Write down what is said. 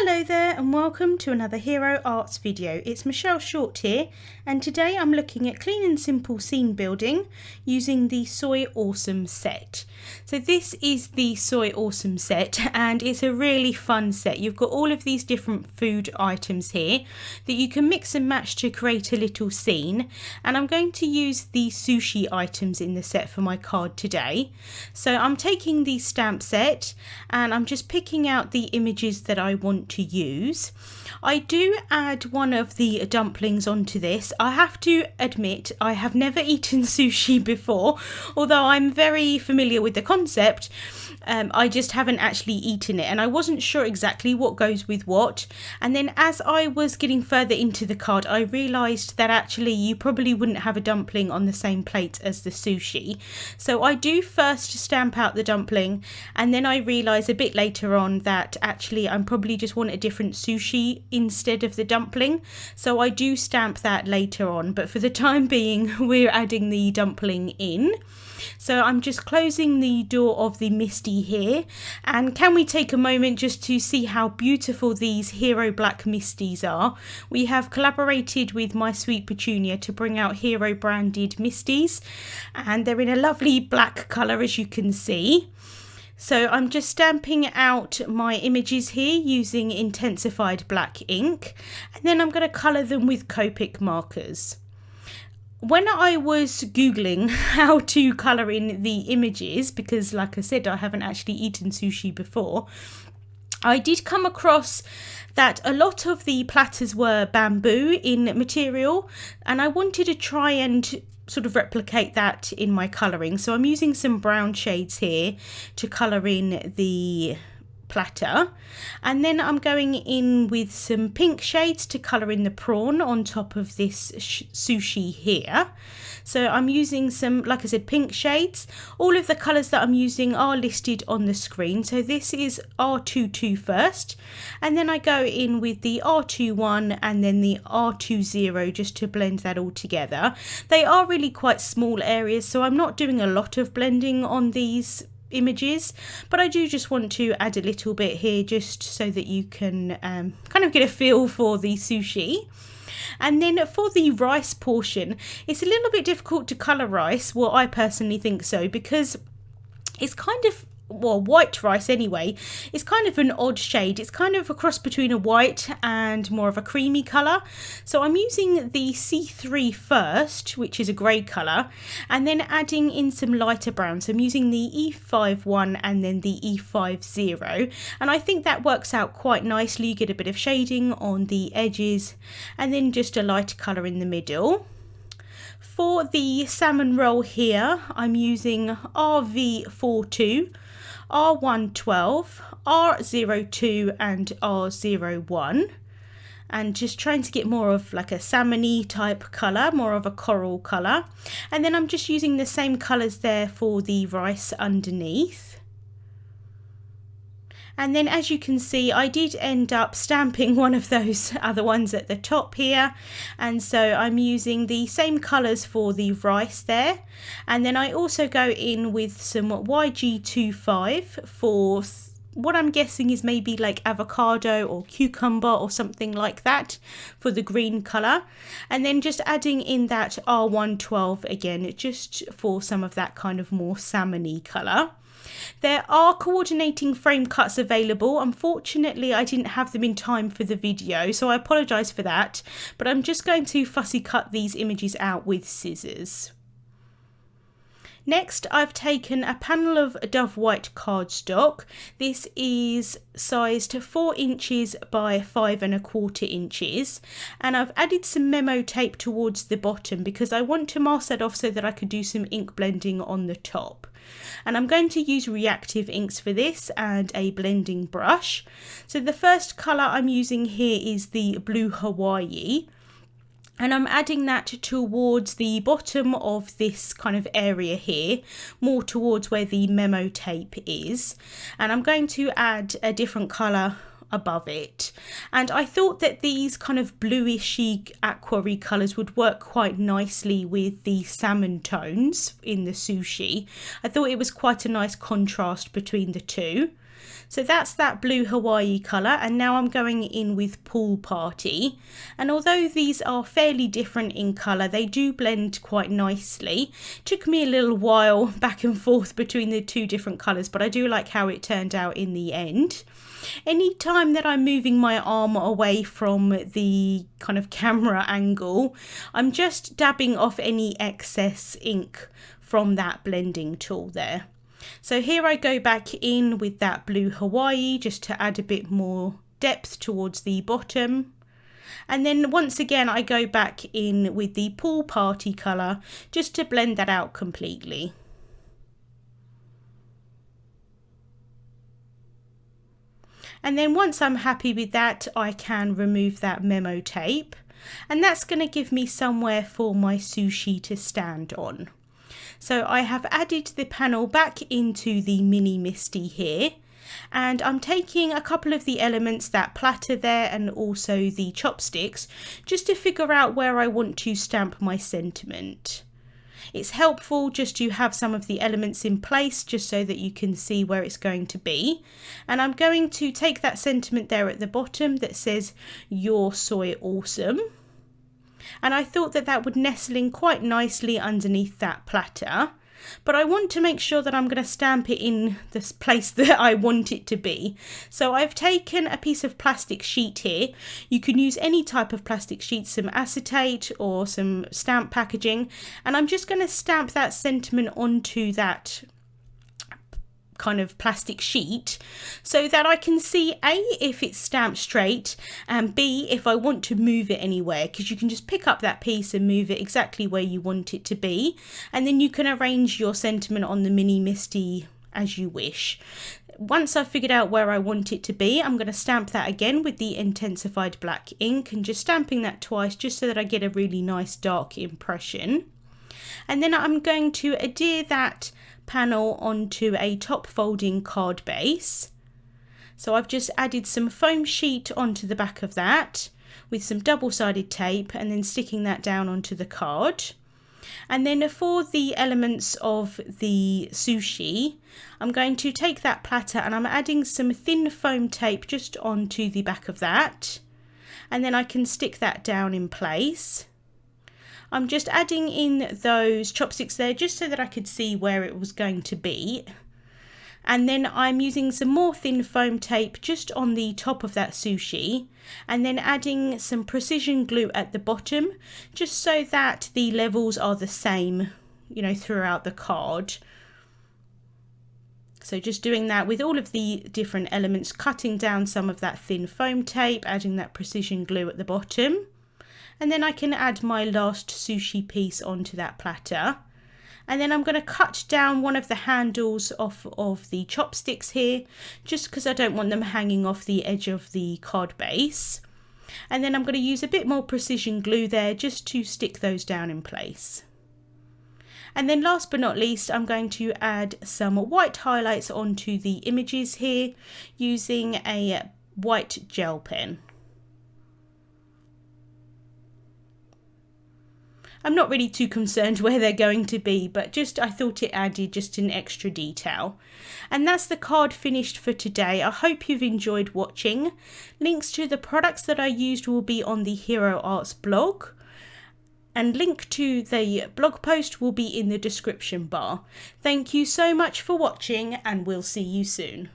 Hello there and welcome to another Hero Arts video. It's Michelle Short here, and today I'm looking at clean and simple scene building using the Soy Awesome set. So this is the Soy Awesome set and it's a really fun set. You've got all of these different food items here that you can mix and match to create a little scene, and I'm going to use the sushi items in the set for my card today. So I'm taking the stamp set and I'm just picking out the images that I want to use. I do add one of the dumplings onto this. I have to admit I have never eaten sushi before, although I'm very familiar with the concept. I just haven't actually eaten it and I wasn't sure exactly what goes with what, and then as I was getting further into the card I realised that actually you probably wouldn't have a dumpling on the same plate as the sushi. So I do first stamp out the dumpling and then I realise a bit later on that actually I probably just want a different sushi instead of the dumpling, so I do stamp that later on, but for the time being we're adding the dumpling in. So I'm just closing the door of the MISTI here, and can we take a moment just to see how beautiful these Hero Black MISTIs are. We have collaborated with My Sweet Petunia to bring out Hero branded MISTIs, and they're in a lovely black colour as you can see. So I'm just stamping out my images here using Intens-ified black ink, and then I'm going to colour them with Copic markers. When I was Googling how to colour in the images, because like I said, I haven't actually eaten sushi before, I did come across that a lot of the platters were bamboo in material, and I wanted to try and sort of replicate that in my colouring. So I'm using some brown shades here to colour in the platter, and then I'm going in with some pink shades to colour in the prawn on top of this sushi here. So I'm using some, like I said, pink shades. All of the colours that I'm using are listed on the screen. So this is R22 first, and then I go in with the R21 and then the R20 just to blend that all together. They are really quite small areas, so I'm not doing a lot of blending on these images, but I do just want to add a little bit here just so that you can kind of get a feel for the sushi. And then for the rice portion, it's a little bit difficult to colour rice. Well, I personally think so, because it's kind of, well, white rice anyway, it's kind of an odd shade. It's kind of a cross between a white and more of a creamy colour. So I'm using the C3 first, which is a grey colour, and then adding in some lighter brown. So I'm using the E51 and then the E50, and I think that works out quite nicely. You get a bit of shading on the edges and then just a lighter colour in the middle. For the salmon roll here, I'm using RV42, R112, R02 and R01, and just trying to get more of like a salmon-y type colour, more of a coral colour. And then I'm just using the same colours there for the rice underneath. And then as you can see, I did end up stamping one of those other ones at the top here, and so I'm using the same colours for the rice there. And then I also go in with some YG25 for what I'm guessing is maybe like avocado or cucumber or something like that for the green colour, and then just adding in that R112 again just for some of that kind of more salmon-y colour. There are coordinating frame cuts available. Unfortunately, I didn't have them in time for the video, so I apologise for that, but I'm just going to fussy cut these images out with scissors. Next, I've taken a panel of Dove White cardstock. This is sized 4 inches by 5¼ inches, and I've added some memo tape towards the bottom because I want to mask that off so that I could do some ink blending on the top. And I'm going to use Reactive inks for this and a blending brush. So the first colour I'm using here is the Blue Hawaii, and I'm adding that towards the bottom of this kind of area here, more towards where the memo tape is, and I'm going to add a different colour above it. And I thought that these kind of bluishy aqua-y colours would work quite nicely with the salmon tones in the sushi. I thought it was quite a nice contrast between the two. So that's that blue Hawaii colour, and now I'm going in with Pool Party. And although these are fairly different in colour, they do blend quite nicely. It took me a little while back and forth between the two different colours, but I do like how it turned out in the end. Any time that I'm moving my arm away from the kind of camera angle, I'm just dabbing off any excess ink from that blending tool there. So here I go back in with that blue Hawaii just to add a bit more depth towards the bottom. And then once again I go back in with the Pool Party colour just to blend that out completely. And then once I'm happy with that, I can remove that memo tape, and that's going to give me somewhere for my sushi to stand on. So I have added the panel back into the mini MISTI here, and I'm taking a couple of the elements, that platter there and also the chopsticks, just to figure out where I want to stamp my sentiment. It's helpful just to have some of the elements in place just so that you can see where it's going to be. And I'm going to take that sentiment there at the bottom that says "You're soy awesome." And I thought that that would nestle in quite nicely underneath that platter. But I want to make sure that I'm going to stamp it in this place that I want it to be. So I've taken a piece of plastic sheet here. You can use any type of plastic sheet, some acetate or some stamp packaging. And I'm just going to stamp that sentiment onto that kind of plastic sheet so that I can see A, if it's stamped straight, and B, if I want to move it anywhere, because you can just pick up that piece and move it exactly where you want it to be, and then you can arrange your sentiment on the mini MISTI as you wish. Once I've figured out where I want it to be, I'm going to stamp that again with the Intens-ified black ink, and just stamping that twice just so that I get a really nice dark impression. And then I'm going to adhere that panel onto a top folding card base. So I've just added some foam sheet onto the back of that with some double-sided tape, and then sticking that down onto the card. And then for the elements of the sushi, I'm going to take that platter and I'm adding some thin foam tape just onto the back of that, and then I can stick that down in place. I'm just adding in those chopsticks there just so that I could see where it was going to be. And then I'm using some more thin foam tape just on the top of that sushi, and then adding some precision glue at the bottom just so that the levels are the same, you know, throughout the card. So just doing that with all of the different elements, cutting down some of that thin foam tape, adding that precision glue at the bottom. And then I can add my last sushi piece onto that platter. And then I'm going to cut down one of the handles off of the chopsticks here, just because I don't want them hanging off the edge of the card base. And then I'm going to use a bit more precision glue there just to stick those down in place. And then last but not least, I'm going to add some white highlights onto the images here using a white gel pen. I'm not really too concerned where they're going to be, but just I thought it added just an extra detail. And that's the card finished for today. I hope you've enjoyed watching. Links to the products that I used will be on the Hero Arts blog, and link to the blog post will be in the description bar. Thank you so much for watching, and we'll see you soon.